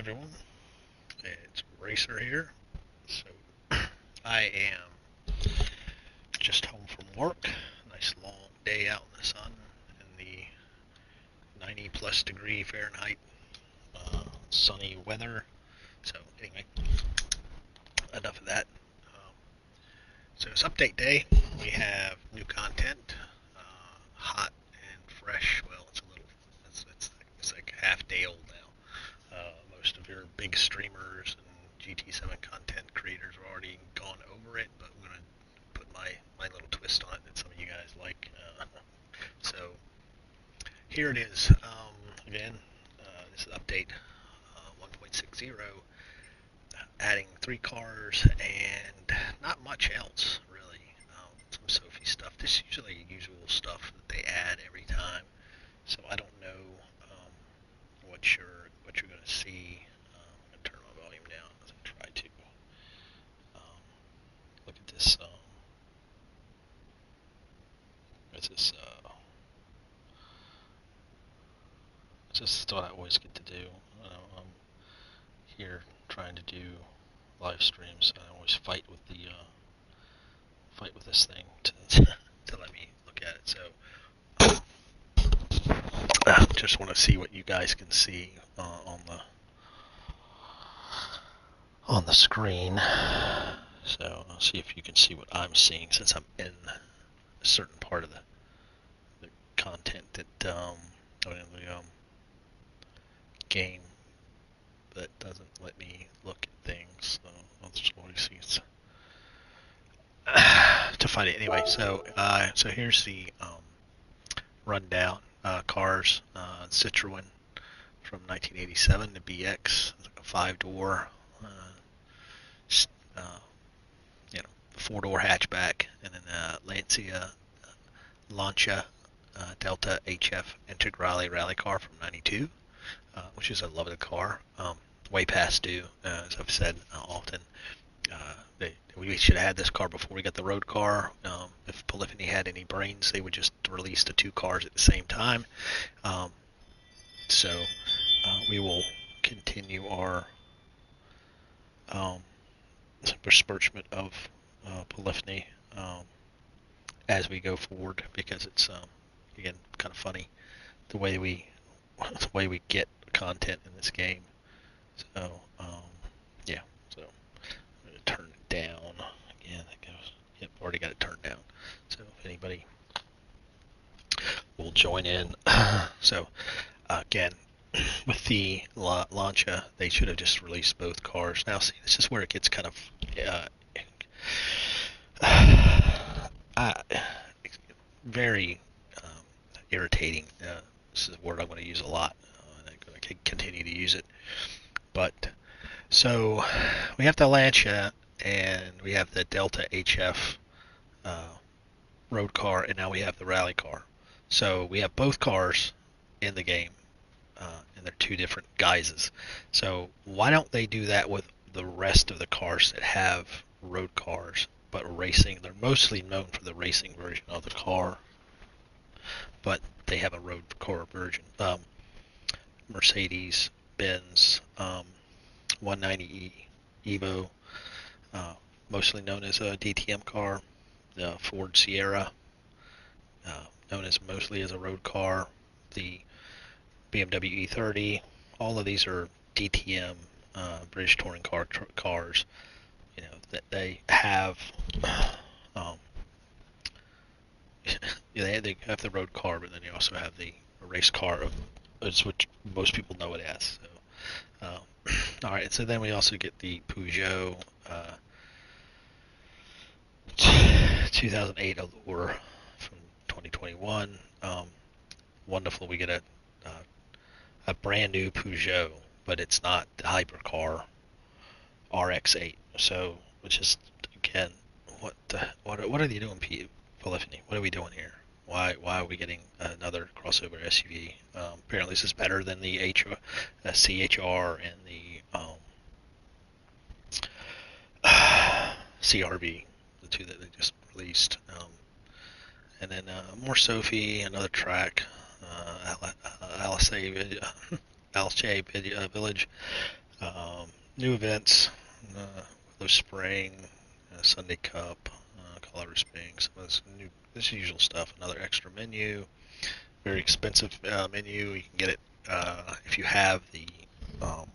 everyone? It's Racer here. So I am just home from work. Nice long day out in the sun in the 90 plus degree Fahrenheit sunny weather. So anyway, enough of that. Um, so it's update day. We have new content, hot and fresh. Well, it's a little, it's like half day old now. Most of your big streamers and GT7 content creators have already gone over it, but I'm going to put my little twist on it that some of you guys like. So here it is. Again, this is update 1.60, adding 3 cars and not much else really. Some Sophie stuff. This is usually usual stuff that they add every time. So I don't know what you're going to see. I'm going to turn my volume down as I try to look at this. This is what I always get to do. I'm here trying to do live streams. I always fight with this thing to let me look at it. So just want to see what you guys can see on the screen. So I'll see if you can see what I'm seeing since I'm in a certain part of the content that the game that doesn't let me look at things. So I'll just always see it to find it anyway. So here's the rundown cars. Citroen from 1987, the BX, it's like a 5-door, you know, 4-door hatchback, and then Lancia Delta HF Integrale rally car from '92, which is a lovely car. Way past due, as I've said often. We should have had this car before we got the road car. If Polyphony had any brains, they would just release the 2 cars at the same time. So we will continue our besmirchment of Polyphony as we go forward, because it's again kind of funny the way we get content in this game. So yeah, so I'm gonna turn it down again. That goes. Yep, already got it turned down. So if anybody will join in, so again, with the Lancia, they should have just released both cars. Now, see, this is where it gets kind of very irritating. This is a word I'm going to use a lot, and I'm going to continue to use it. But so we have the Lancia and we have the Delta HF road car, and now we have the rally car. So we have both cars in the game, and they're 2 different guises. So why don't they do that with the rest of the cars that have road cars but racing? They're mostly known for the racing version of the car, but they have a road car version. Mercedes Benz 190E Evo, mostly known as a DTM car. The Ford Sierra, known as mostly as a road car. The BMW E30. All of these are DTM, British touring cars. You know that they have. They have the road car, but then you also have the race car, which most people know it as. So, all right, so then we also get the Peugeot 2008 Allure from 2021. Wonderful. We get a brand new Peugeot, but it's not the hypercar RX-8. So, which is again, what are they doing, Polyphony? What are we doing here? Why are we getting another crossover SUV? Apparently, this is better than the CHR and the CRV, the 2 that they just released. And then more Sophie, another track, Alice Village, New events, Willow Spring, Sunday Cup, Colorado Springs, some of this usual stuff. Another extra menu, very expensive menu. You can get it if you have the um,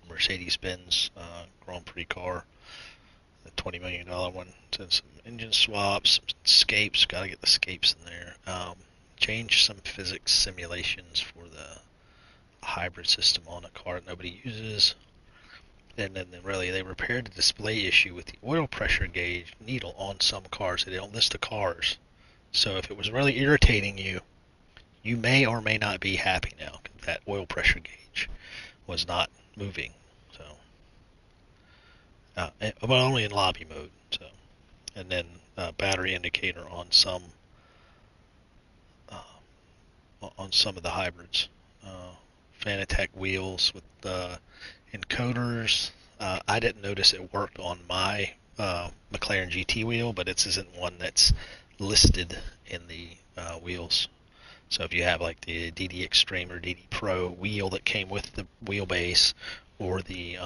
Mercedes-Benz Grand Prix car, the $20 million one. So some engine swaps, some escapes. Got to get the escapes in there. Change some physics simulations for the hybrid system on a car that nobody uses. And then really they repaired the display issue with the oil pressure gauge needle on some cars. They don't list the cars. So if it was really irritating you, you may or may not be happy now. That oil pressure gauge was not moving. So, but only in lobby mode. So, and then battery indicator on some of the hybrids. Fanatec wheels with encoders. I didn't notice it worked on my McLaren GT wheel, but it isn't one that's listed in the wheels. So if you have like the DD Extreme or DD Pro wheel that came with the wheelbase, or the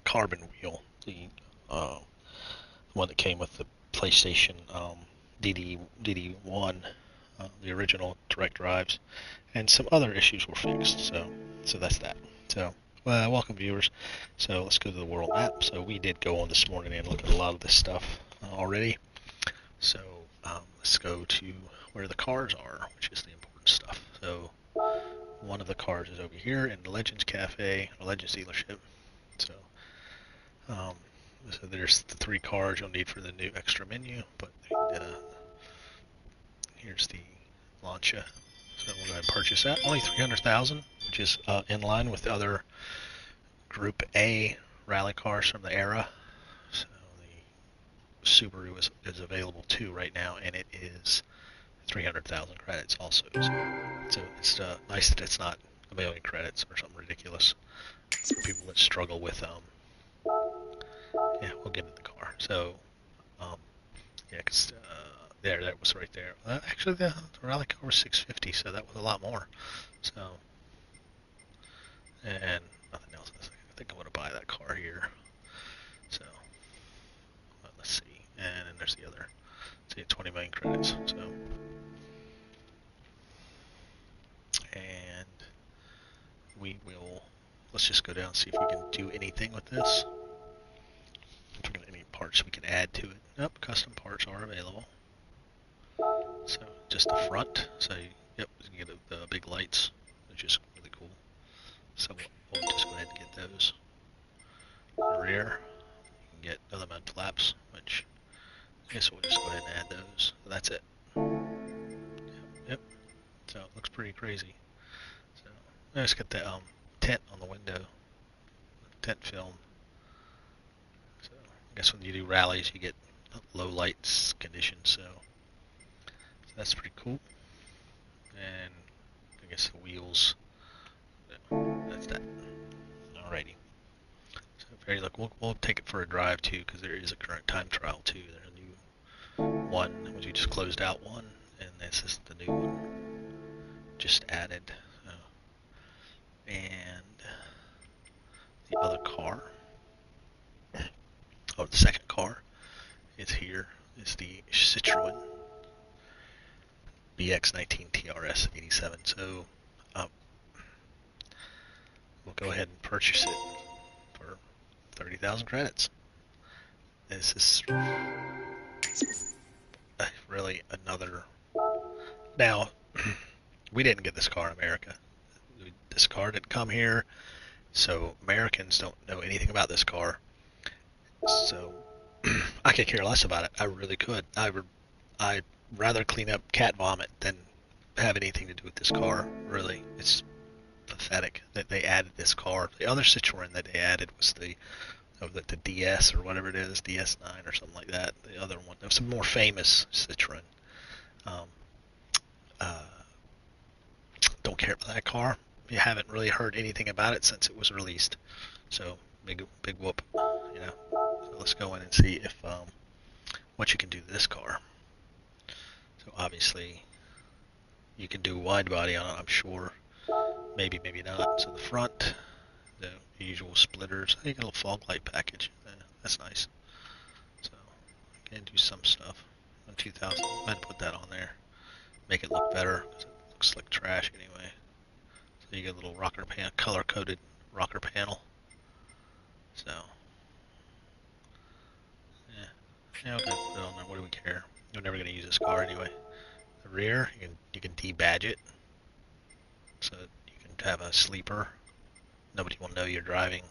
carbon wheel, the one that came with the PlayStation DD1, the original direct drives, and some other issues were fixed. So that's that. So welcome viewers. So let's go to the world map. So we did go on this morning and look at a lot of this stuff already. So let's go to where the cars are, which is the important stuff. So one of the cars is over here in the Legends Cafe, or Legends dealership. So so there's the 3 cars you'll need for the new extra menu. But here's the Lancia. So we'll go ahead and purchase that. Only 300,000, which is in line with the other Group A rally cars from the era. So the Subaru is available too right now, and it is 300,000 credits also. So it's nice that it's not a million credits or something ridiculous for people that struggle with yeah, we'll get in the car. So yeah, because that was right there. Actually, the rally car was 650, so that was a lot more. So, and nothing else. I think I'm going to buy that car here. So, let's see. And then there's the other. See, 20 million credits. So, and we will. Let's just go down and see if we can do anything with this. If we can any parts we can add to it. Nope, custom parts are available. So just the front. So yep, you can get the big lights, which is really cool. So we'll just go ahead and get those. The rear, you can get other mud flaps, which I guess we'll just go ahead and add those. So that's it. Yep. So it looks pretty crazy. So let's get the tent on the window, tent film. So I guess when you do rallies, you get low lights conditions. So that's pretty cool. And I guess the wheels, that's that. Alrighty. So very look, we'll take it for a drive too, because there is a current time trial too. There's a new one, which we just closed out one, and this is the new one just added. And the other car, or the second car, is here. It's the Citroen BX19 TRS 87. So we'll go ahead and purchase it for 30,000 credits. This is really another. Now, we didn't get this car in America. This car didn't come here, so Americans don't know anything about this car. So I could care less about it. I really could. I'd rather clean up cat vomit than have anything to do with this car. Really, it's pathetic that they added this car. The other Citroen that they added was the DS or whatever it is, DS9 or something like that. The other one, it was a more famous Citroen. Don't care about that car. You haven't really heard anything about it since it was released. So big whoop, you know. So let's go in and see if what you can do to this car. So obviously you can do wide body on it, I'm sure. Maybe not. So the front, usual splitters. You get a little fog light package. That's nice. So I can do some stuff. On 2000, I'd put that on there. Make it look better because it looks like trash anyway. So you get a little rocker panel, color-coded rocker panel. So yeah, okay, put it on there. What do we care? We're never gonna use this car anyway. The rear, you can debadge it, so you can have a sleeper. Nobody will know you're driving.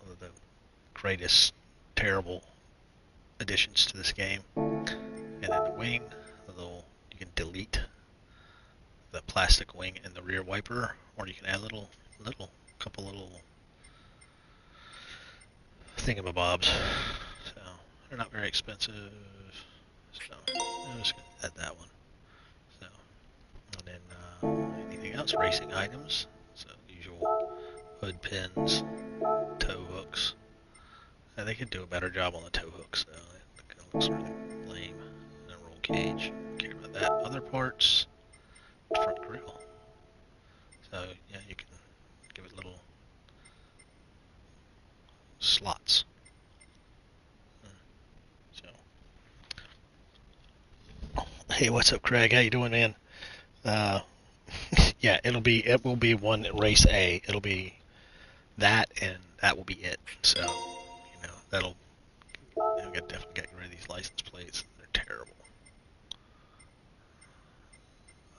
One of the greatest terrible additions to this game. And then the wing, you can delete the plastic wing and the rear wiper, or you can add couple little thingamabobs. So they're not very expensive. So I'm just gonna add that one. So and then anything else? Racing items. So usual hood pins, tow hooks. They could do a better job on the tow hooks though. It kind of looks really lame. And a roll cage. Don't care about that. Other parts. Front grille. So yeah, you can give it little slots. So, hey, what's up, Craig? How you doing, man? Yeah, it will be one race A. It'll be that, and that will be it. So, that'll definitely get rid of these license plates. They're terrible.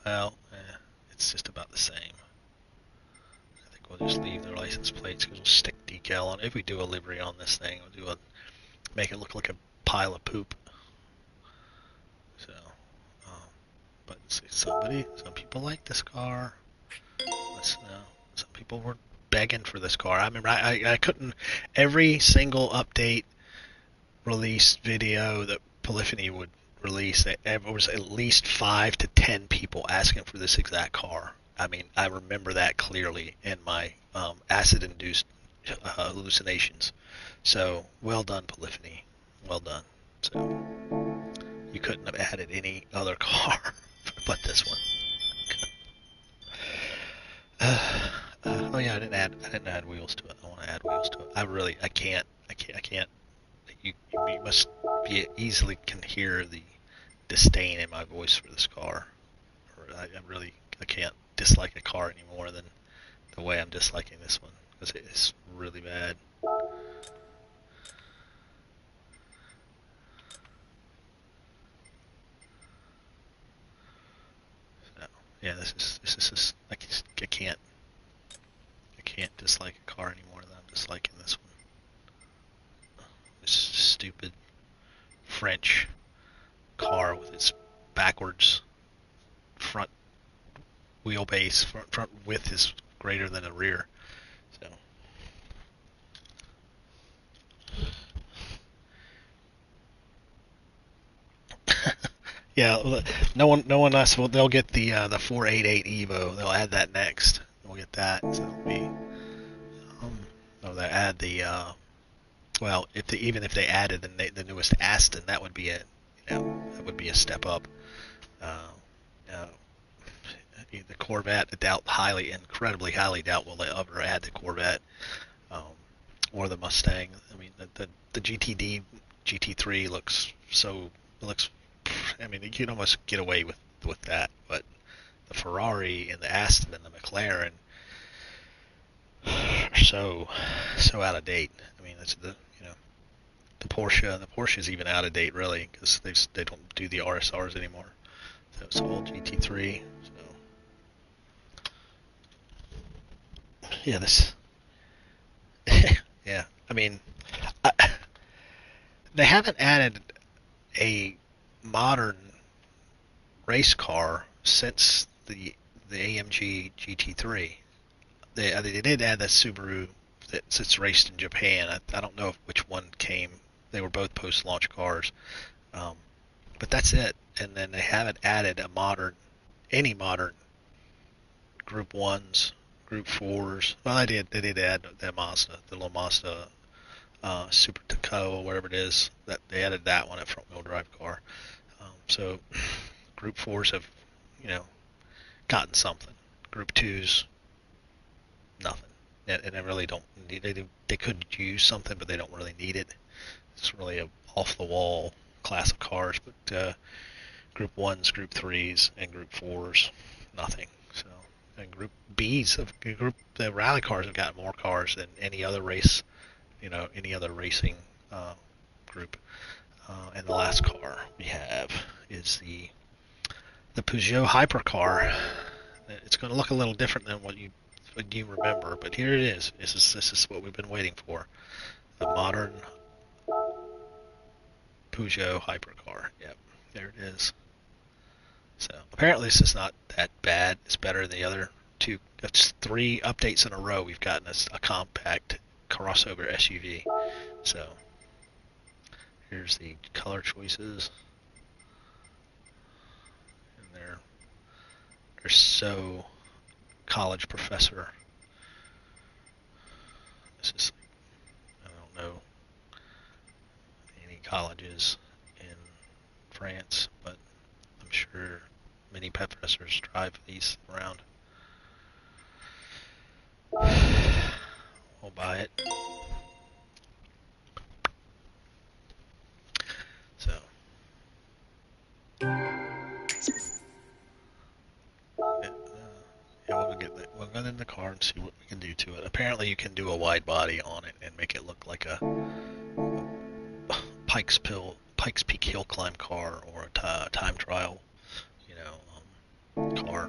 Well, it's just about the same. I think we'll just leave their license plates because we'll stick decal on. If we do a livery on this thing, we'll make it look like a pile of poop. So, but some people like this car. Some people were begging for this car. I remember I couldn't. Every single update release video that Polyphony would release, there was at least 5 to 10 people asking for this exact car. I mean, I remember that clearly in my acid-induced hallucinations. So, well done, Polyphony. Well done. So, you couldn't have added any other car but this one. Oh yeah, I didn't add wheels to it. I want to add wheels to it. I can't. You must easily can hear the disdain in my voice for this car. I can't dislike a car any more than the way I'm disliking this one, because it is really bad. So, yeah, this is just, I can't dislike a car any more than I'm disliking this one. This stupid French car with its backwards front wheelbase, front width is greater than the rear. So yeah, no one else. Well, they'll get the 488 Evo. They'll add that next. We'll get that. So it'll be. They'll add the. Well, even if they added the newest Aston, that would be that would be a step up. The Corvette, incredibly highly doubt will they ever add the Corvette or the Mustang. I mean, the GT3 looks. I mean, you can almost get away with that, but the Ferrari and the Aston and the McLaren are so out of date. I mean, it's the Porsche is even out of date really, because they don't do the RSRs anymore. So it's all GT3. So yeah, yeah. I mean, they haven't added a modern race car since the AMG GT3. They did add that Subaru that's raced in Japan. I don't know which one came. They were both post-launch cars, but that's it. And then they haven't added any modern Group 1s, Group 4s. Well, they did add the little Mazda Super Taco, or whatever it is. That they added that one, a front-wheel drive car. So Group 4s have, gotten something. Group 2s, nothing. and they really don't need it. They could use something, but they don't really need it. It's really a off the wall class of cars, but Group 1s, Group 3s, and Group 4s, nothing. So, and Group Bs of the rally cars have got more cars than any other race, any other racing group. And the last car we have is the Peugeot Hypercar. It's going to look a little different than what you remember, but here it is. This is what we've been waiting for. A modern Peugeot Hypercar. Yep, there it is. So apparently this is not that bad. It's better than the other two. That's 3 updates in a row. We've gotten a compact crossover SUV. So here's the color choices, and they're so college professor. This is, I don't know any colleges in France, but I'm sure many professors drive these around. We'll buy it. So we'll get in the car and see what we can do to it. Apparently you can do a wide body on it and make it look like a Pikes Peak hill climb car, or a time trial, car,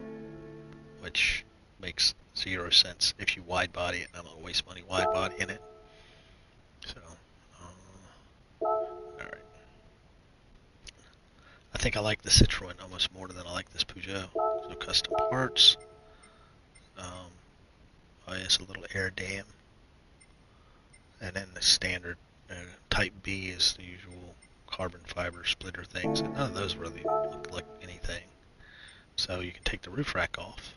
which makes 0 sense if you wide body it. I'm gonna waste money wide body in it. So, all right. I think I like the Citroen almost more than I like this Peugeot. So custom parts. Oh, it's a little air dam, and then the standard Type B is the usual carbon fiber splitter things, and none of those really look like anything. So you can take the roof rack off,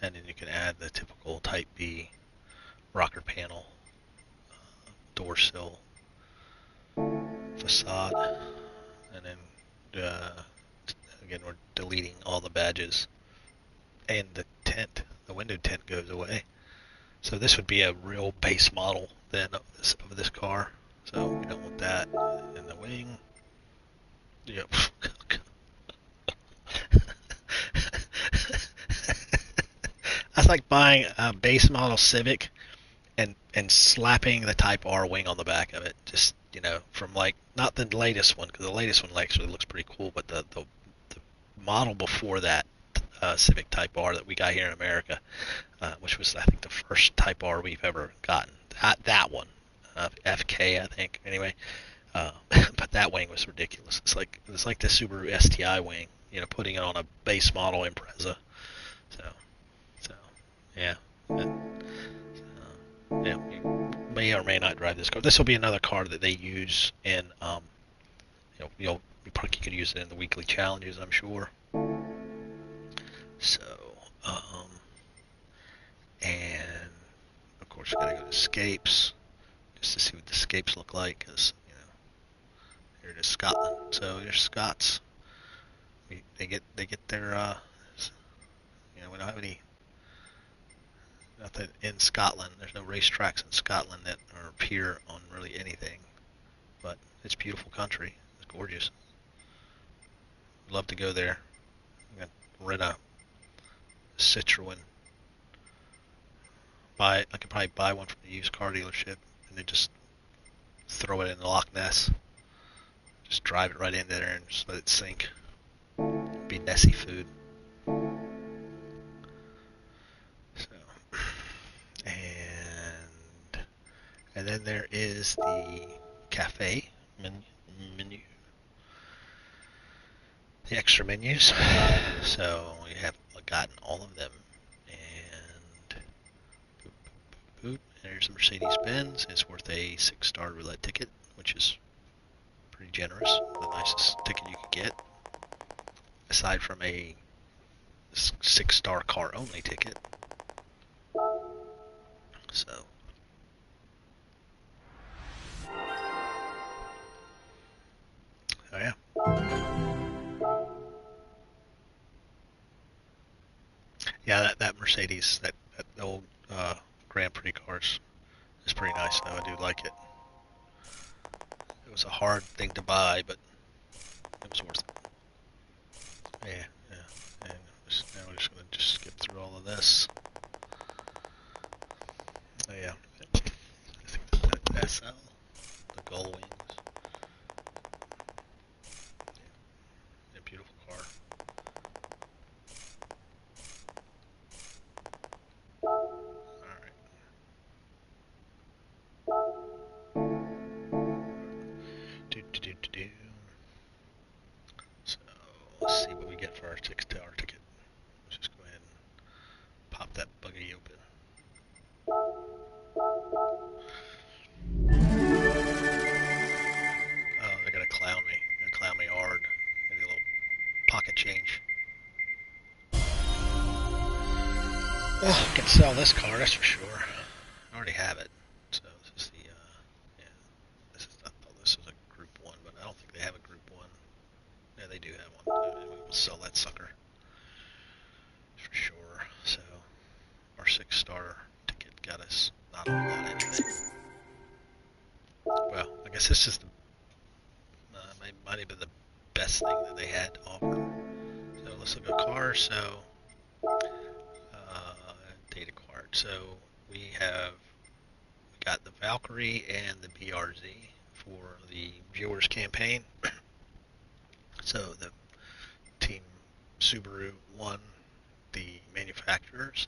and then you can add the typical Type B rocker panel, door sill, facade, and then again we're deleting all the badges, and the tent, the window tent goes away. So this would be a real base model then of this car. So we don't want that in the wing. Yep. That's like buying a base model Civic and slapping the Type R wing on the back of it. Just, from like, not the latest one, because the latest one actually looks pretty cool, but the model before that, Civic Type R that we got here in America, which was, I think, the first Type R we've ever gotten. That one, FK, I think. Anyway, but that wing was ridiculous. It's like the Subaru STI wing, putting it on a base model Impreza. So yeah. Yeah, you may or may not drive this car. This will be another car that they use in, you probably could use it in the weekly challenges, I'm sure. So, and of course, we gotta go to escapes just to see what the escapes look like, because here it is, Scotland. So here's Scots. They get their we don't have any. Nothing in Scotland. There's no racetracks in Scotland that are appear on really anything, but it's a beautiful country. It's gorgeous. I'd love to go there. I'm gonna rent a Citroen. I could probably buy one from the used car dealership and then just throw it in the Loch Ness. Just drive it right in there and just let it sink. It'd be Nessie food. And then there is the cafe menu, the extra menus. So we have gotten all of them. And boop. There's the Mercedes-Benz. It's worth a 6-star roulette ticket, which is pretty generous. The nicest ticket you could get, aside from a 6-star car only ticket. So. Oh yeah. Yeah, that Mercedes, that old have pretty cars. It's pretty nice though. I do like it. It was a hard thing to buy, but it was worth it. Yeah, yeah. And now we're just gonna skip through all of this. Oh, yeah. I think that SL, the gull wings. Yeah, beautiful car. Alright. Do. So, let's see what we get for our 6-hour ticket. Let's just go ahead and pop that buggy open. Oh, they're gonna clown me. They're gonna clown me hard. Maybe a little pocket change. Well, I can sell this car, that's for sure. I already have it. So this is the, yeah, this is, I thought this was a Group 1, but I don't think they have a Group 1. Yeah, they do have one. We'll sell that sucker. For sure. So, our 6-star ticket got us not a whole lot of anything. Well, I guess this is the, might have been the best thing that they had to offer. So let's look at cars. So, data card. So we got the Valkyrie and the BRZ for the viewers campaign. So the team Subaru won the manufacturers,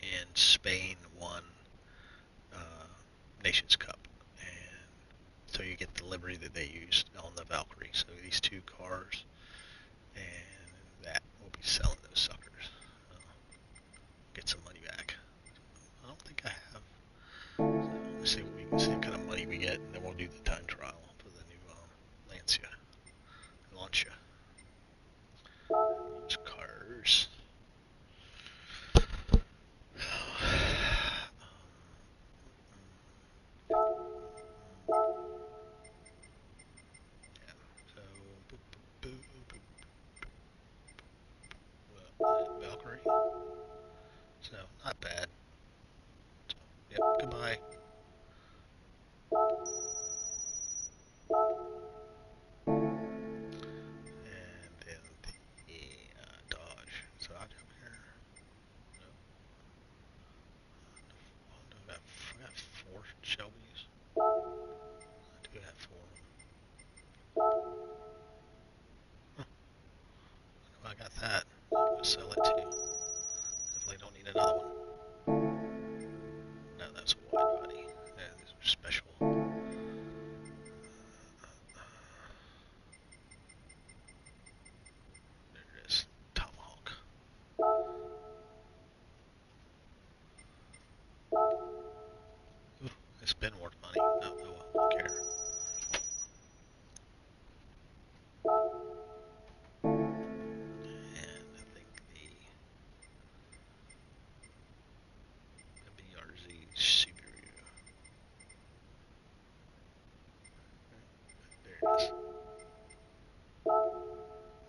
and Spain won Nations Cup. And so you get the livery that they used on the Valkyrie. So these two cars, and that will be selling those suckers. Get some money back. I don't think I have. So let's see what kind of money we get, and then we'll do the time trial for the new Lancia, Lancia. Use cars. Valkyrie. So, not bad. So, yep, goodbye. And then the Dodge. So, I'll do here. No. I got 4 Shelbys. I do have 4 of them. Huh. I got that. I'm gonna sell it too. Definitely don't need another one. No, that's a wide body. Yeah, these are special. There it is. Tomahawk. Ooh, it's been worth money. Oh, well, I don't care. And I think the BRZ Subaru.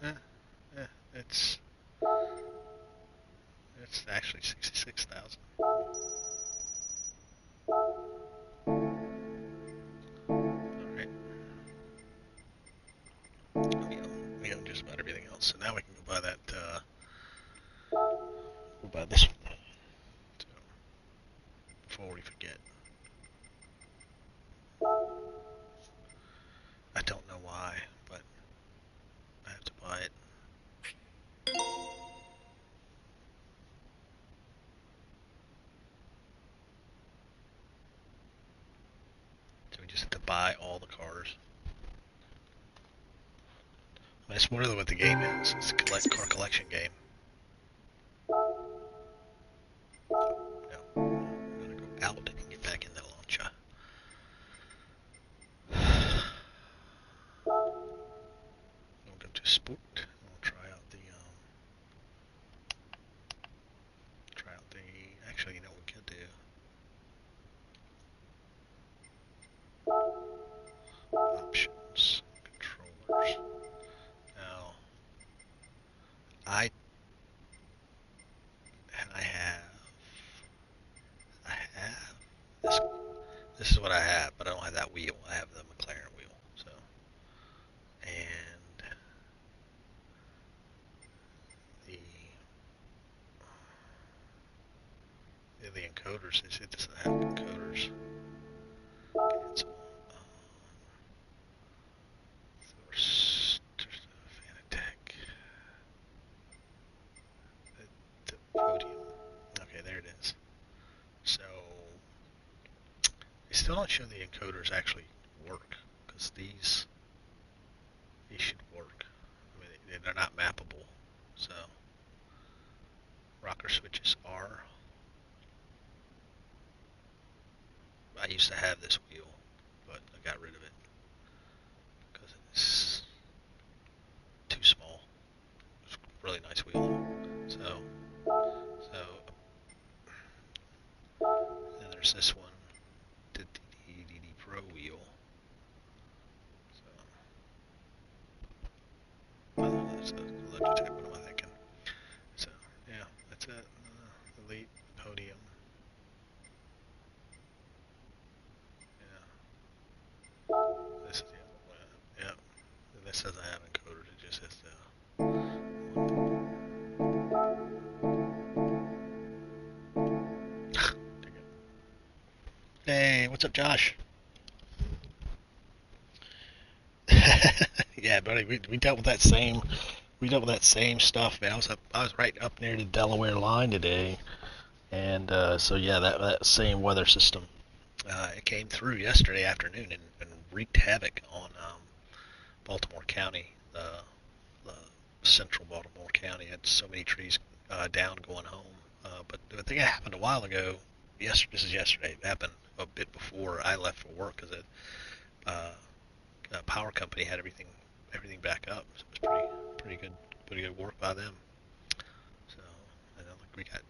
There it is. It's actually 66,000. Alright. We own just about everything else. So now we can go buy that, we'll buy this one. So, before we forget. I don't know why, but I have to buy it. So we just have to buy all the cars. That's more than what the game is. It's a car collection game. No, I'm gonna go out and get back in the launcher. We'll go to Sport. We'll try out the actually, you know what we could do? Options, controllers. Now, I this is what I have, but I don't have that wheel. I have the McLaren wheel. So, and the encoders. It doesn't have encoders. Cancel. Source. Fanatec. The podium. Okay, there it is. So they still don't show the encoders actually work, because these should work. I mean, they're not mappable. So rocker switches are. I used to have this wheel, but I got rid of it because it's too small. It's a really nice wheel. So then there's this one, the DD Pro wheel. So that's a Logitech. What am I thinking? So yeah, that's it. Elite podium. This is the other one. Yeah. And this doesn't have encoders, it just has the. Hey, what's up, Josh? Yeah, buddy, we dealt with that same stuff, man. I was right up near the Delaware line today, and so yeah, that same weather system. It came through yesterday afternoon and wreaked havoc on Baltimore County, the central Baltimore County. Had so many trees down going home. But I think it happened a while ago. This is yesterday. It happened a bit before I left for work, because a power company had everything back up. So it was pretty good work by them. So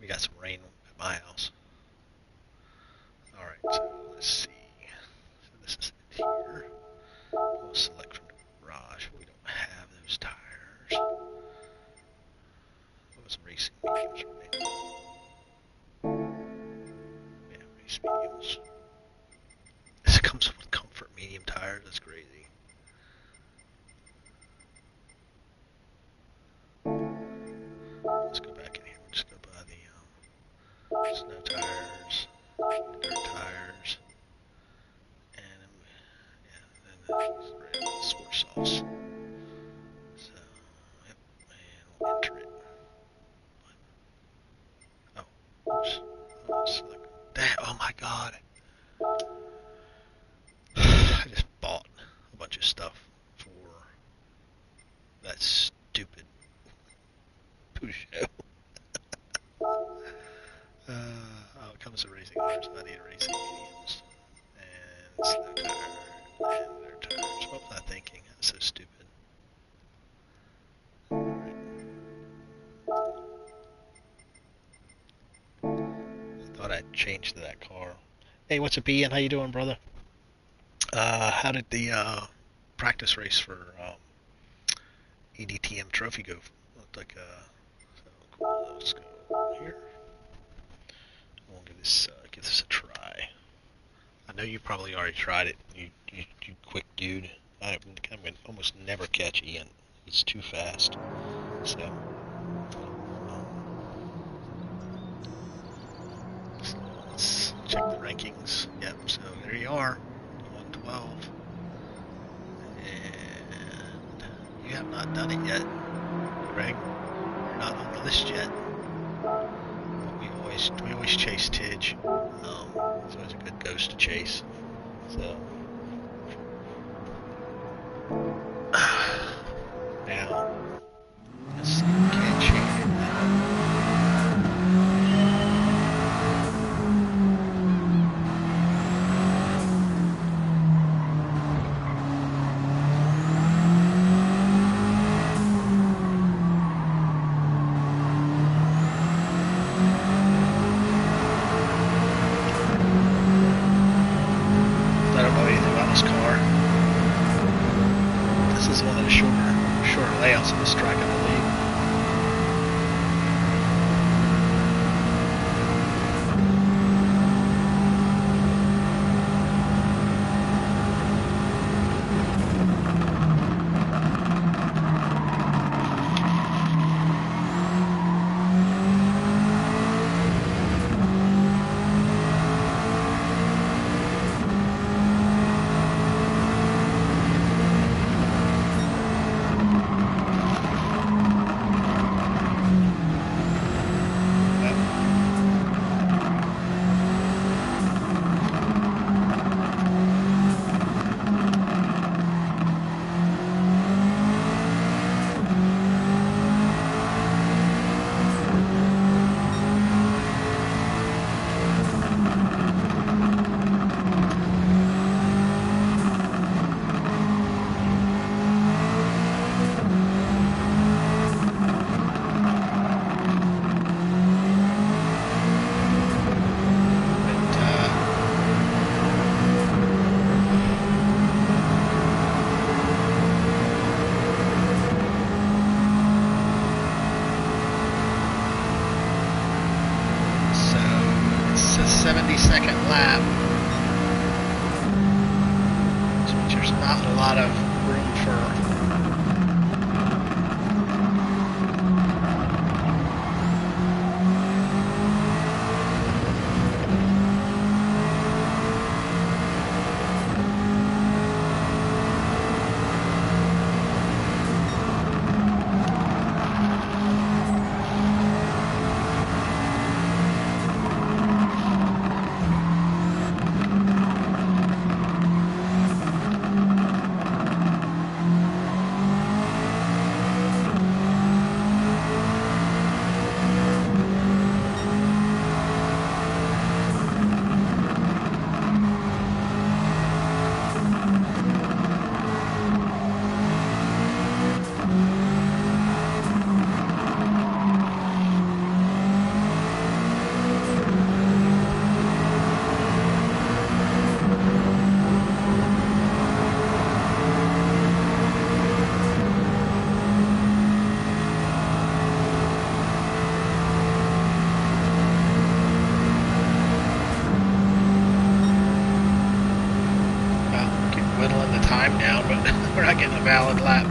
we got some rain at my house. All right, so let's see. So this is it here. We'll select from the garage. We don't have those tires. Those racing mediums, right? Yeah, race mediums. This comes with comfort medium tires. That's crazy. Let's go back in here. We'll just go by the snow tires, dirt tires, and then the sport sauce. So, yep, and we'll enter it. Oh, oops. Oh my god. I just bought a bunch of stuff for that stupid Peugeot. Oh, it comes to racing cars. I need racing mediums. And snow tires. And their tires. What was I thinking? That's so stupid. Alright. I thought I'd change to that car. Hey, what's up, Ian? How you doing, brother? How did the practice race for EDTM trophy go? Looked like so cool. Let's go here. We'll give this a try. I know you probably already tried it. You quick dude. I would almost never catch Ian. He's too fast. So let's check the rankings. Yep. So there you are, 112. And you have not done it yet, Greg. You're not on the list yet. We always chase Tidge. It's always a good ghost to chase. So now, just can't change it. Layouts of this track, I believe. 72nd lap. So there's not a lot of room for whittling the time down, but we're not getting a valid lap.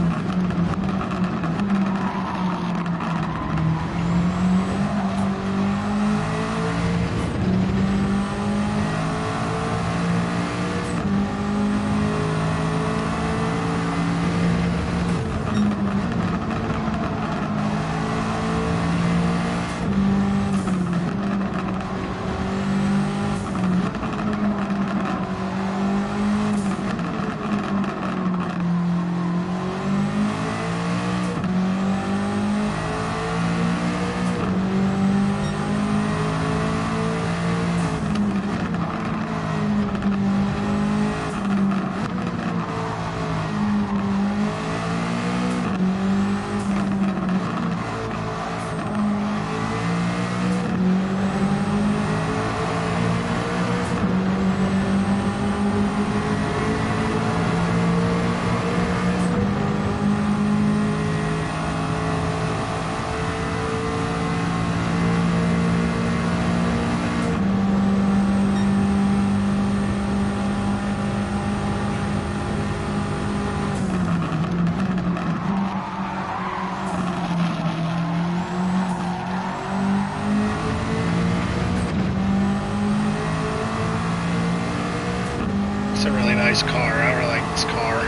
It's a really nice car. I really like this car.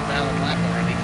Valid lap already.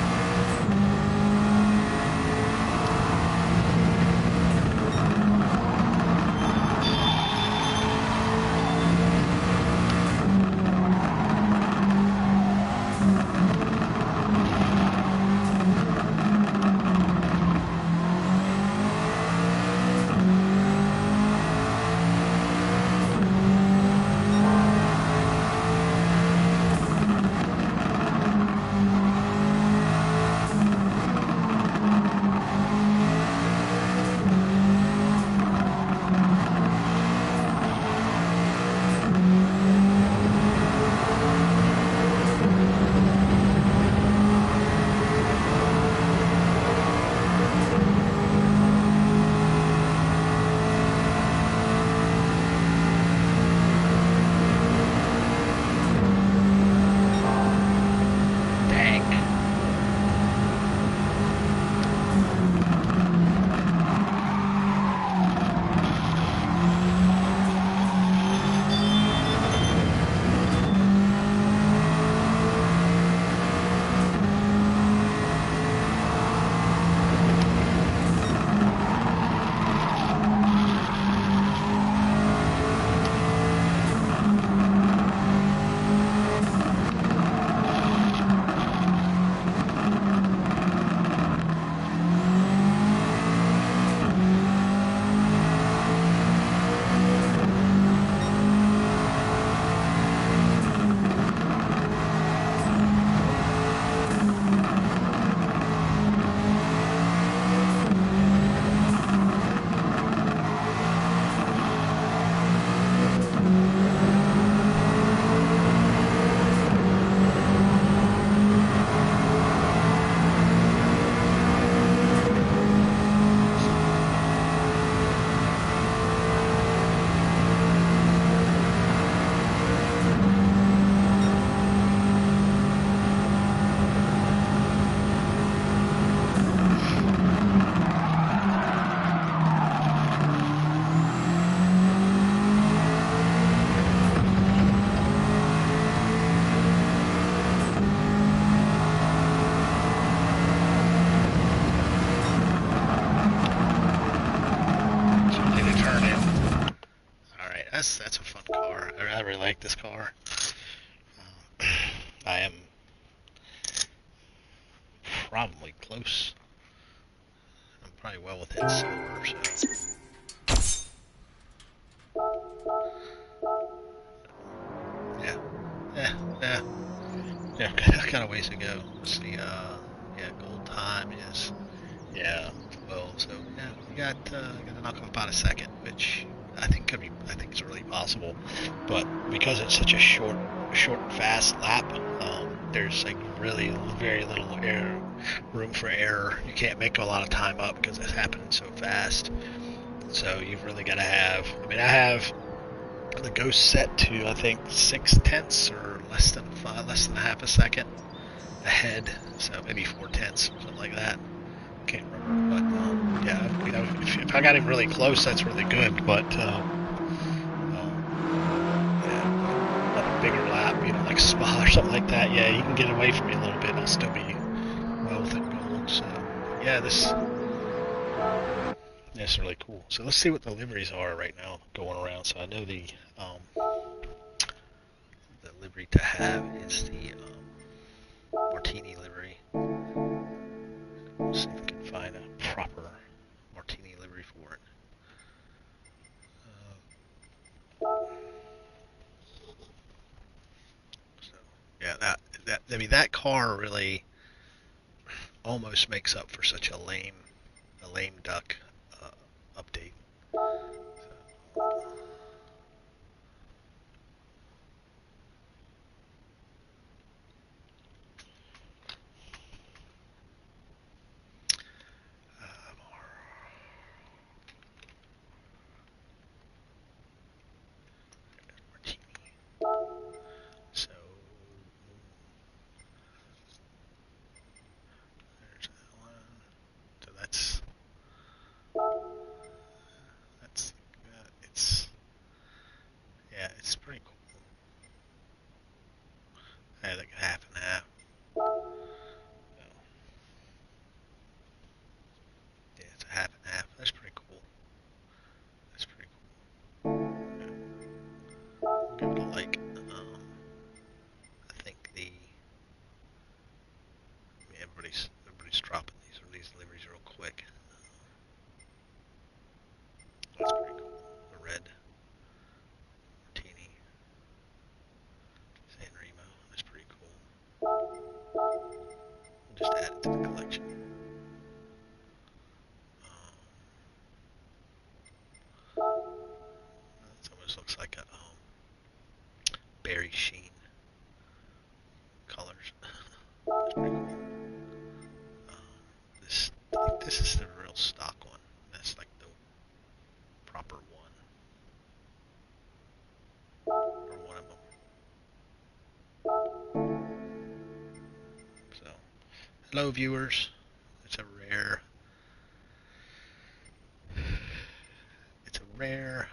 that's a fun car. I really like this car. I am probably close. I'm probably well within silver, so. Yeah, yeah, yeah, yeah. Got a ways to go. Let's see. Yeah, gold time is yeah 12. So yeah, we got to knock off about a second, which I think it's really possible. But because it's such a short and fast lap, there's like really very little room for error. You can't make a lot of time up because it's happening so fast. So you've really got to have. I mean, I have the ghost set to I think 6 tenths or less than a half a second ahead. So maybe 4 tenths, something like that. Can't remember, but yeah, if I got him really close, that's really good. But yeah, on a bigger lap, like Spa or something like that, yeah, you can get away from me a little bit. I'll still be well within gold. So yeah, this is really cool. So let's see what the liveries are right now going around. So I know the livery to have is the Martini livery. Let's see if we can find a proper Martini livery for it. So yeah, that car really almost makes up for such a lame duck update. Martini. So there's that one. So that's it's pretty cool. I think half and half. So, yeah, it's a half and half. That's pretty cool. That's pretty cool. Yeah. I'll give it a like. I think everybody's dropping these liveries real quick. That's pretty cool. The red Martini San Remo. That's pretty cool. We'll just add it to the collection. It almost looks like a berry sheen colors. That's pretty cool. I think this is the real stock one. That's like the proper one, or one of them. So, hello viewers. It's a rare. It's a rare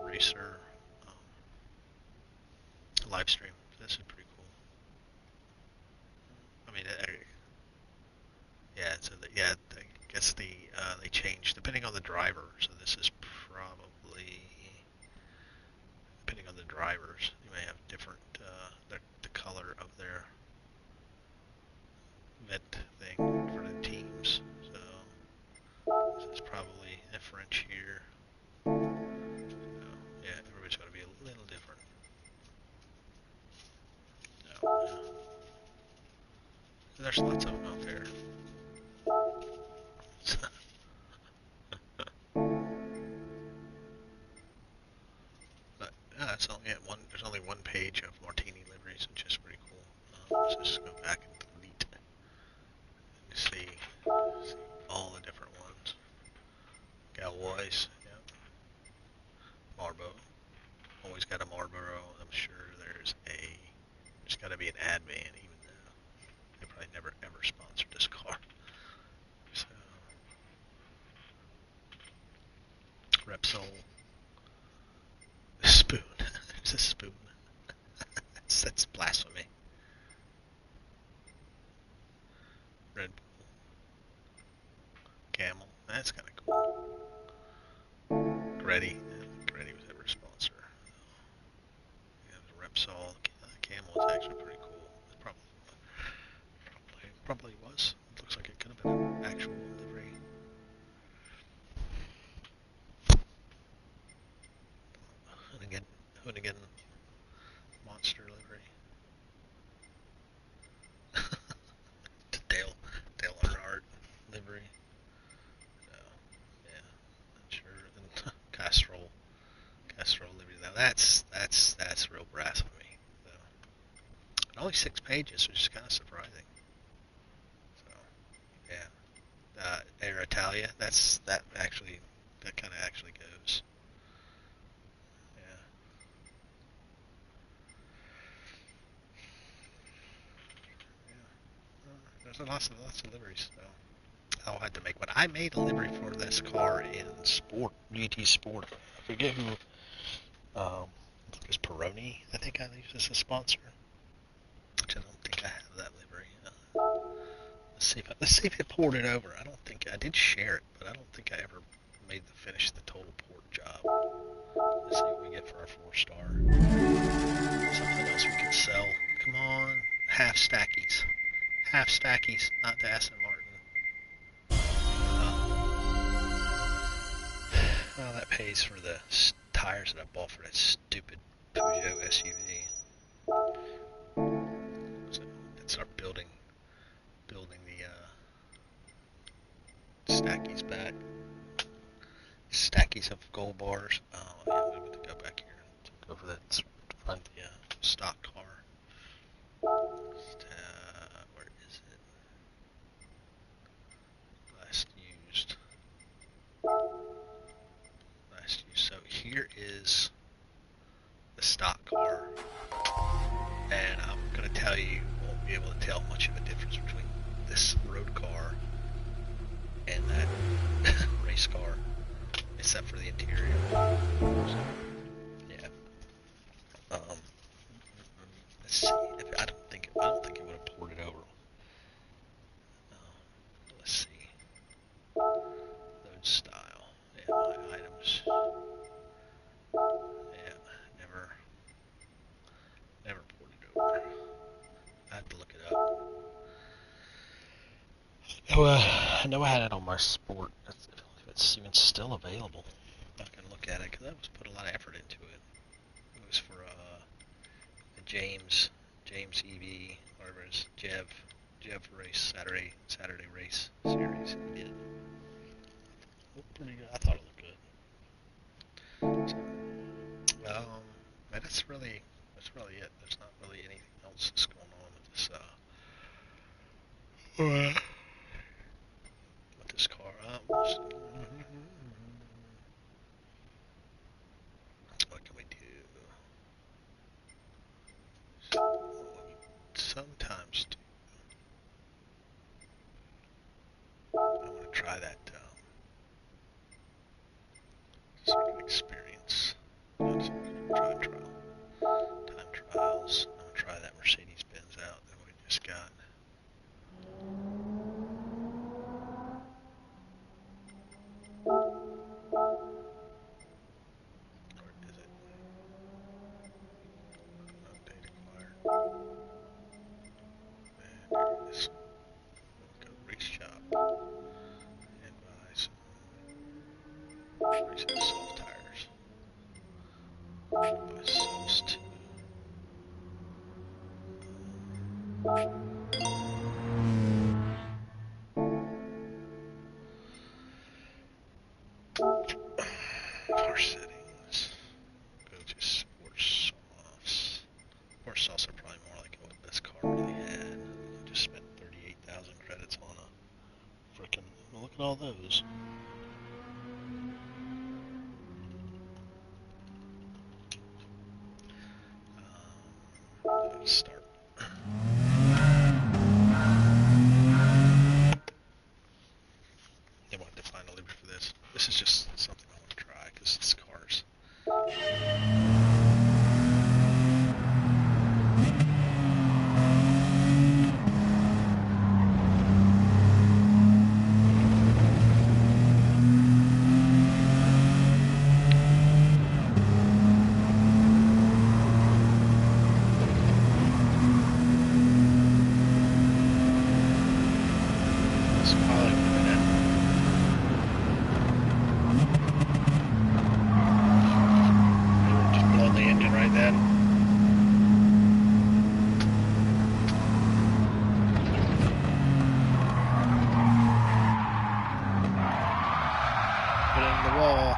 racer live stream. This is pretty cool. I mean, yeah. So I guess they changed depending on the driver. So this is probably depending on the drivers. You may have different the color of their vent thing for the teams. So this is probably a French here. So yeah, everybody's going to be a little different. So, yeah. There's lots of them out there. But it's only at one. There's only one page of Martini liveries, which is pretty cool. Let's just go back and delete and see all the different ones. Galois, yeah. Marlboro. Always got a Marlboro. I'm sure there's got to be an ad van, even though they probably never ever sponsored this car. So, Repsol. Spoon. It's a spoon. that's blasphemy. Red Bull. Camel. That's kind of cool. Gretty. Gretty was ever a sponsor. Probably was. It looks like it could have been an actual livery. Hoonigan monster livery. Dale Earnhardt livery. No, yeah, not sure. And Castrol livery. Now that's real blasphemy. So, and only 6 pages, which is kind of surprising. So, yeah. Air Italia. That kind of actually goes. Yeah. Yeah. There's lots of liveries. So I'll have to make one. I made a livery for this car in Sport, GT Sport. I forget who. It's Peroni. I think I used as a sponsor. Which I don't think I have that livery. Let's see if it poured it over. I don't think I did share it, but I don't think I ever finished the total port job. Let's see what we get for our 4-star. Something else we can sell. Come on, half stackies, not the Aston Martin. Well, that pays for the tires that I bought for that stupid Peugeot SUV. So let's start building the stackies back. Stackies of gold bars. Oh, yeah, we have to go back here to go for that to find the stock car. Where is it? Last used. So here is the stock car, and I'm gonna tell you won't be able to tell much of a difference between this road car and that race car, except for the interior. So, yeah. Let's see. I don't think it would have poured it over. Let's see. Load style. Yeah, my items. Yeah, never poured it over. I have to look it up. I know I had it on my Sport. If it's even still available, I can look at it because I was put a lot of effort into it. It was for the James EV, whatever it is, Jev race Saturday race series. It did. Looked pretty good. I thought it looked good. So, that's really it. There's not really anything else that's going on with this car. What can we do? Sometimes I want to try that sort of experience. Time trials. I'm gonna try that Mercedes-Benz out that we just got. Where is it? Update acquired. And there it is. Go race shop and buy some racing soft tires. Buy subs too. Car settings. Go to sports softs. Sports softs are probably more like what this car really had. I just spent 38,000 credits on a frickin'. Look at all those. Let's start. They wanted to find a livery for this. This is just something I want to try because this car's. That's probably what it is. Just blow the engine right then. Put it in the wall.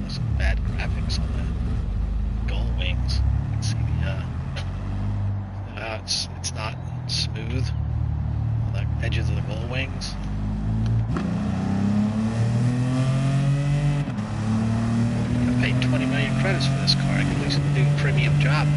Some bad graphics on the gull wings. You can see the it's not smooth on the edges of the gull wings. I paid 20 million credits for this car. I can at least do a premium job.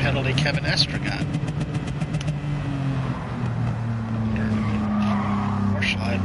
Penalty Kevin Estra got. Or slide.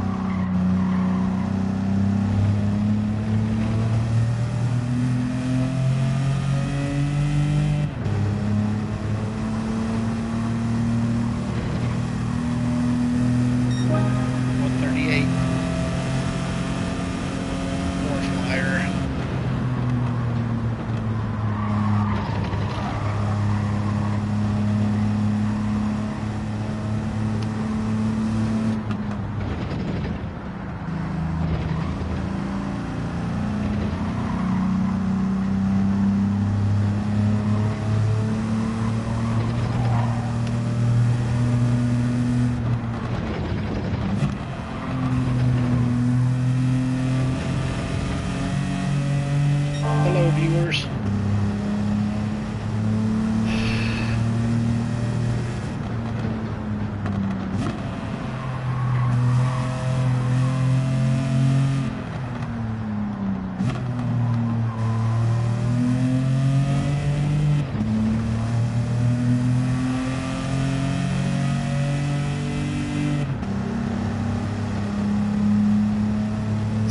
Viewers.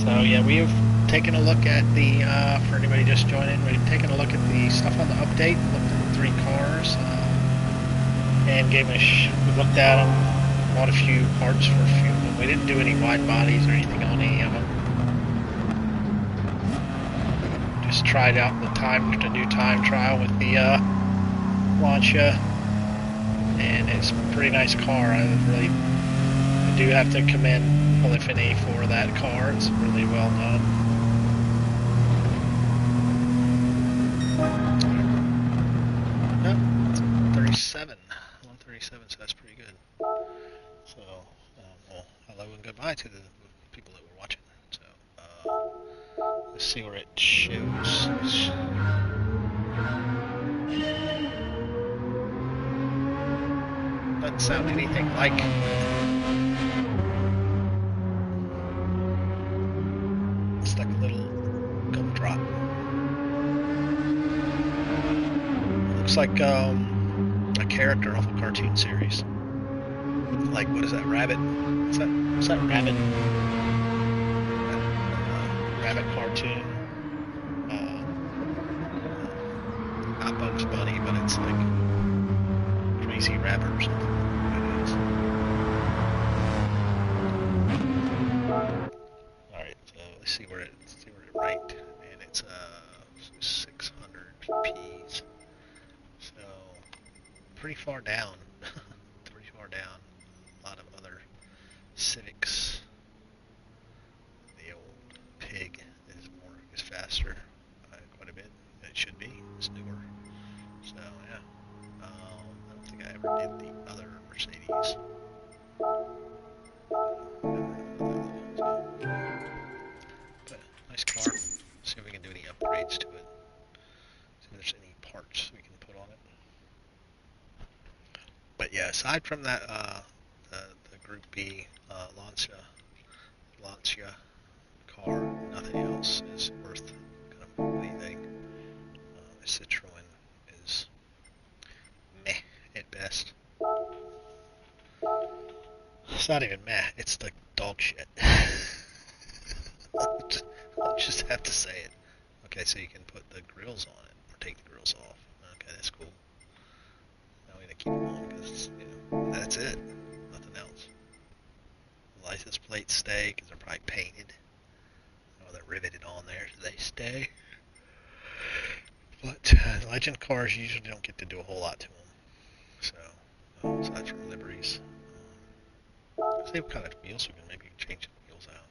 So yeah, we've taken a look at the, for anybody just joining, we've taken a look at the stuff on the update, looked at the 3 cars, and gave we looked at them, bought a few parts for a few of them. We didn't do any wide bodies or anything on any of them. Just tried out the new time trial with the Lancia. and it's a pretty nice car. I do have to commend Polyphony for that car. It's really well done. 37, 137, so that's pretty good. So, well, hello and goodbye to the people that were watching. So, let's see where it shows. Doesn't sound anything like. It's like a little gumdrop. Looks like a character off a cartoon series. Like, what is that, Rabbit? What's that Rabbit? Rabbit cartoon. Not Bugs Bunny, but it's like Crazy Rabbit or something. Alright, so let's see where it ranked. And it's 600 Ps. So pretty far down. Pretty far down. A lot of other Civics. The old Pig is faster quite a bit. It should be. It's newer. So yeah. I don't think I ever did the other Mercedes. But nice car. See if we can do any upgrades to it. See if there's any parts we can put on it. But yeah, aside from that, the Group B Lancia car, nothing else is worth kind of anything. Citroen is meh at best. It's not even meh, it's like dog shit. I'll just have to say it. Okay, so you can put the grills on it, or take the grills off. Okay, that's cool. Now we're gonna keep them on because, that's it. Nothing else. The license plates stay because they're probably painted. Oh, they're riveted on there, so they stay. But Legend cars usually don't get to do a whole lot to them. So, aside from liveries. Let's see what kind of wheels we can maybe change the wheels out.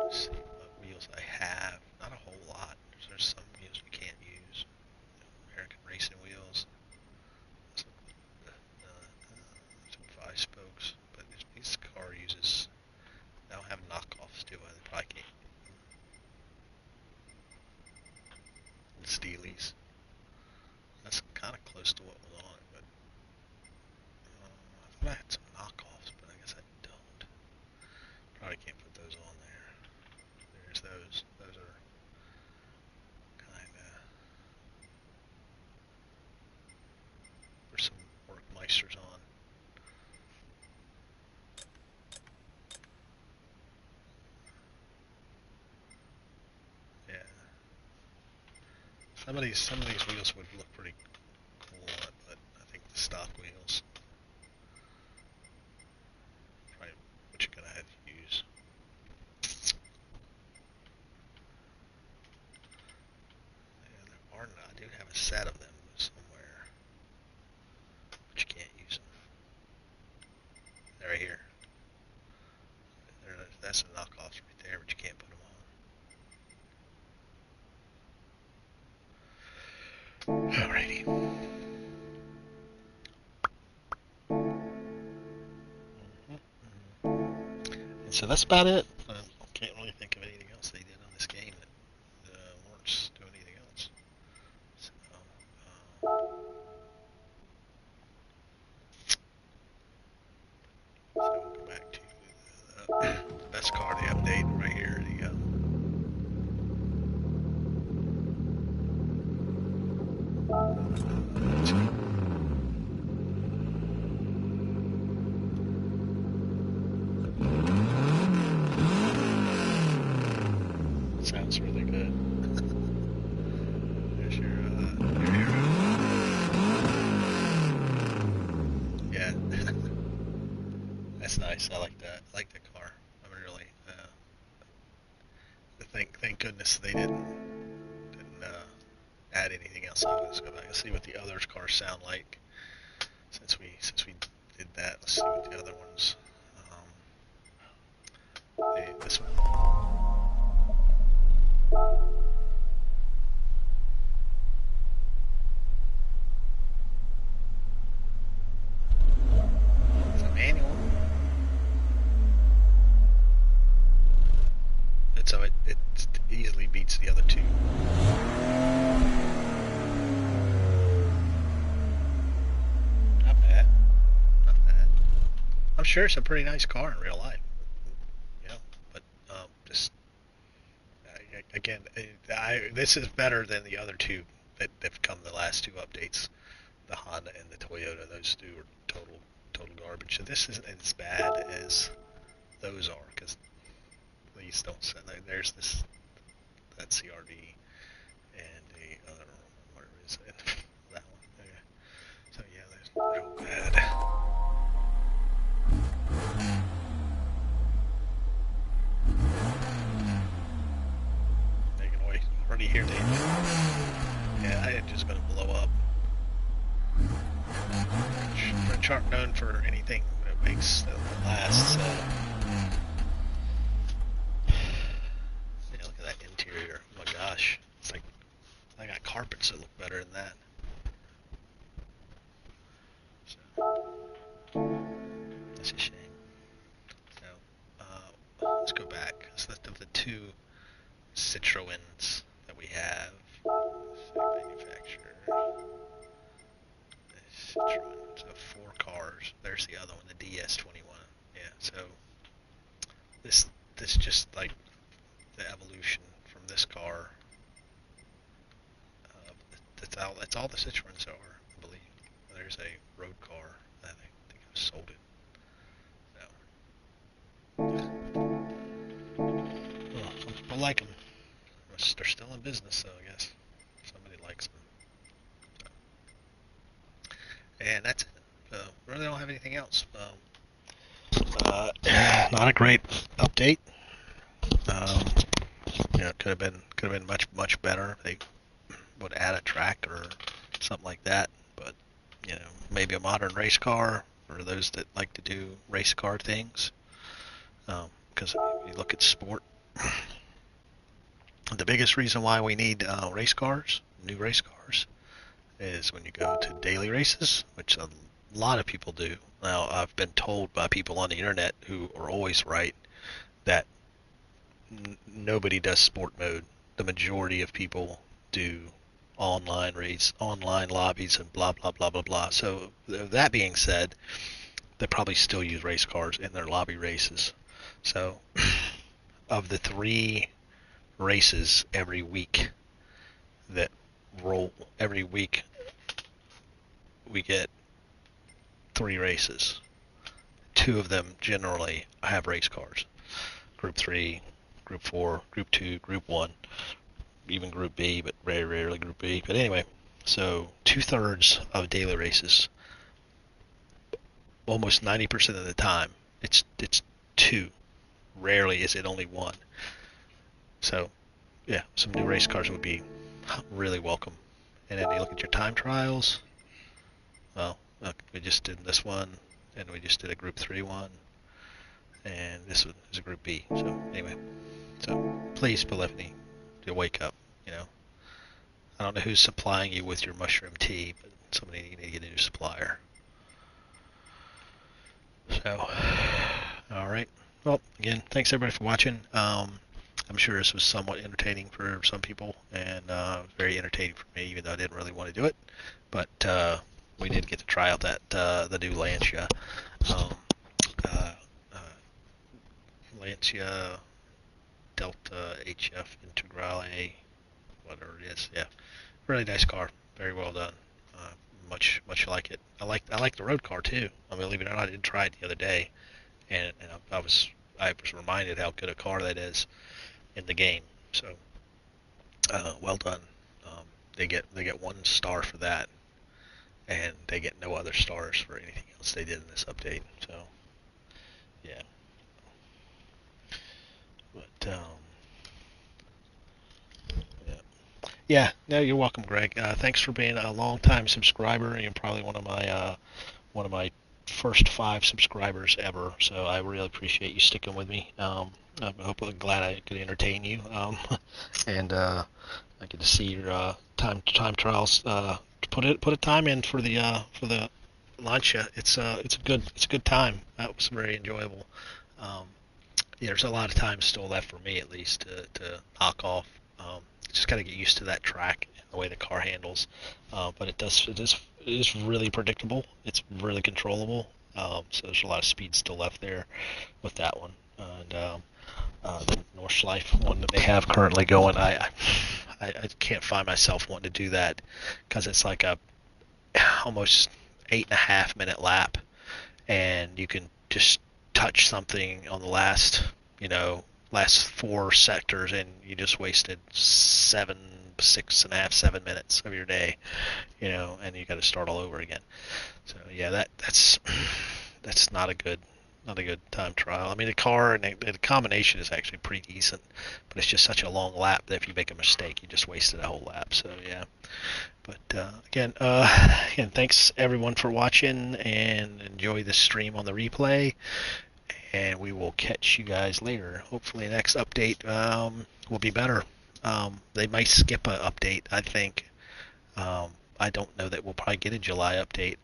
Let's see what wheels I have. Not a whole lot. There's some wheels we can't use. American racing wheels. Some 5-spokes. But this car uses. They don't have knockoffs, do I? They probably can't. Steelies. That's kind of close to what was on it, but I thought I had some knockoffs, but I guess I don't. Probably can't put those on there. There's those. Those are kind of for some Workmeisters on. Yeah. Some of these wheels would look pretty cool on it, but I think the stock wheels probably what you're gonna have to use. Yeah, there are not. I do have a set of them somewhere, but you can't use them. They're right here. That's a knockoff right there, but you can't put them on. Alrighty. And so that's about it. I can't really think of anything else they did on this game that warrants doing anything else. So, so we'll go back to the best car they update right here. Sounds really good. There's your hero. Yeah. That's nice. I like that. I like the car. I mean, really. Thank goodness they didn't add anything else. Let's go back and see what the other cars sound like. since we did that, let's see what the other ones. This one. It's a manual. And so it easily beats the other two. Not bad. Not bad. I'm sure it's a pretty nice car in real life. You know, but just again, this is better than the other two that have come the last two updates. The Honda and the Toyota, those two are total garbage. So this isn't as bad as those are, because these don't say there's that CRD and the other, where is it? That one. Okay. So yeah, they're real bad. You can already hear the engine's gonna blow up. French aren't known for anything that makes that last. So. Yeah, look at that interior. Oh my gosh, it's like I got carpets that look better than that. So, that's a shame. So, let's go back. So of the two Citroens that we have, manufacturer. Citroen. So 4 cars. There's the other one, the DS21. Yeah. So this just like the evolution from this car. That's all the Citroens are, I believe. There's a road car. I think I've sold it. Well, some people like them. They're still in business, so I guess somebody likes them. So. And that's it. Really don't have anything else. Not a great update. Could have been much better. They would add a track or something like that. But maybe a modern race car for those that like to do race car things. Because if you look at sport, the biggest reason why we need race cars, new race cars, is when you go to daily races, which a lot of people do. Now, I've been told by people on the internet who are always right that nobody does sport mode. The majority of people do online lobbies, and blah blah blah blah blah. So that being said, they probably still use race cars in their lobby races. So of the 3 races every week that roll every week, we get 3 races. 2 of them generally have race cars. Group 3, Group 4, Group 2, Group 1, even Group B, but very rarely Group B. But anyway, so 2/3 of daily races, almost 90% of the time, it's 2. Rarely is it only 1. So, yeah, some new race cars would be really welcome. And then you look at your time trials. Well, look, we just did this one, and we just did a Group 3 one, and this one is a Group B. So anyway, so please, Polyphony, to wake up. I don't know who's supplying you with your mushroom tea, but somebody needs to get a new supplier. So, all right. Well, again, thanks everybody for watching. I'm sure this was somewhat entertaining for some people, and very entertaining for me, even though I didn't really want to do it. But we did get to try out the new Lancia. Lancia Delta HF Integrale, whatever it is. Yeah, really nice car. Very well done. Much like it. I like the road car too. I mean, believe it or not, I did try it the other day, and I was reminded how good a car that is in the game. So well done. They get 1 star for that, and they get no other stars for anything else they did in this update. So yeah. But yeah. No, you're welcome, Greg. Thanks for being a long-time subscriber. You're probably one of my one of my first 5 subscribers ever, so I really appreciate you sticking with me. I'm glad I could entertain you, and I get to see your time trials. Put a time in for the Lancia. It's a good time. That was very enjoyable. Um, yeah, there's a lot of time still left for me at least to knock off. Just got to get used to that track and the way the car handles. But it is really predictable. It's really controllable. So there's a lot of speed still left there with that one. And the Nordschleife one that they have currently going, I can't find myself wanting to do that because it's like a almost 8.5 minute lap, and you can just touch something on the last 4 sectors, and you just wasted 6.5, 7 minutes of your day, and you got to start all over again. So yeah, that's not a good time trial. I mean, the car and the combination is actually pretty decent, but it's just such a long lap that if you make a mistake, you just wasted a whole lap. So yeah. But again, thanks everyone for watching, and enjoy the stream on the replay. And we will catch you guys later. Hopefully, the next update will be better. They might skip an update, I think. I don't know that we'll probably get a July update.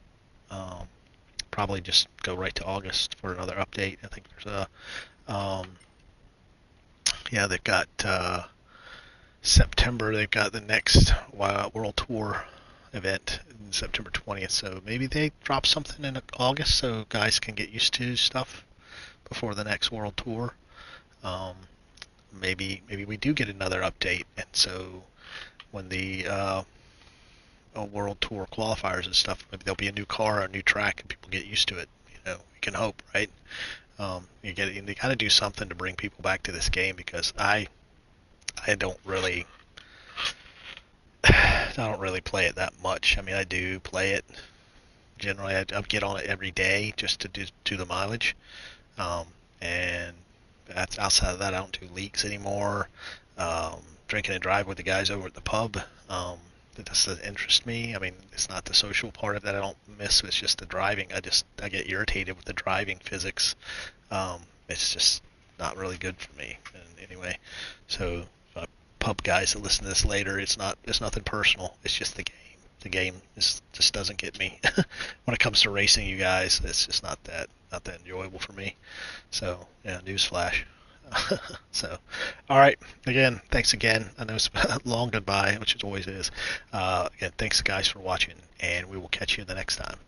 Probably just go right to August for another update. I think there's they've got September. They've got the next World Tour event in September 20th. So maybe they drop something in August so guys can get used to stuff before the next World Tour. Maybe we do get another update, and so when the World Tour qualifiers and stuff, maybe there'll be a new car, a new track, and people get used to it. We can hope, right? You got to do something to bring people back to this game, because I don't really play it that much. I mean, I do play it generally. I get on it every day just to do the mileage, and that's outside of that. I don't do leagues anymore. Drinking and drive with the guys over at the pub. That doesn't interest me. I mean, it's not the social part of that I don't miss. It's just the driving. I get irritated with the driving physics. It's just not really good for me. And anyway, so pub guys that listen to this later, it's nothing personal. It's just the game. The game just doesn't get me. When it comes to racing, you guys, it's just not that enjoyable for me. So yeah, newsflash. So, all right. Again, thanks again. I know it's a long goodbye, which it always is. Again, thanks guys for watching, and we will catch you the next time.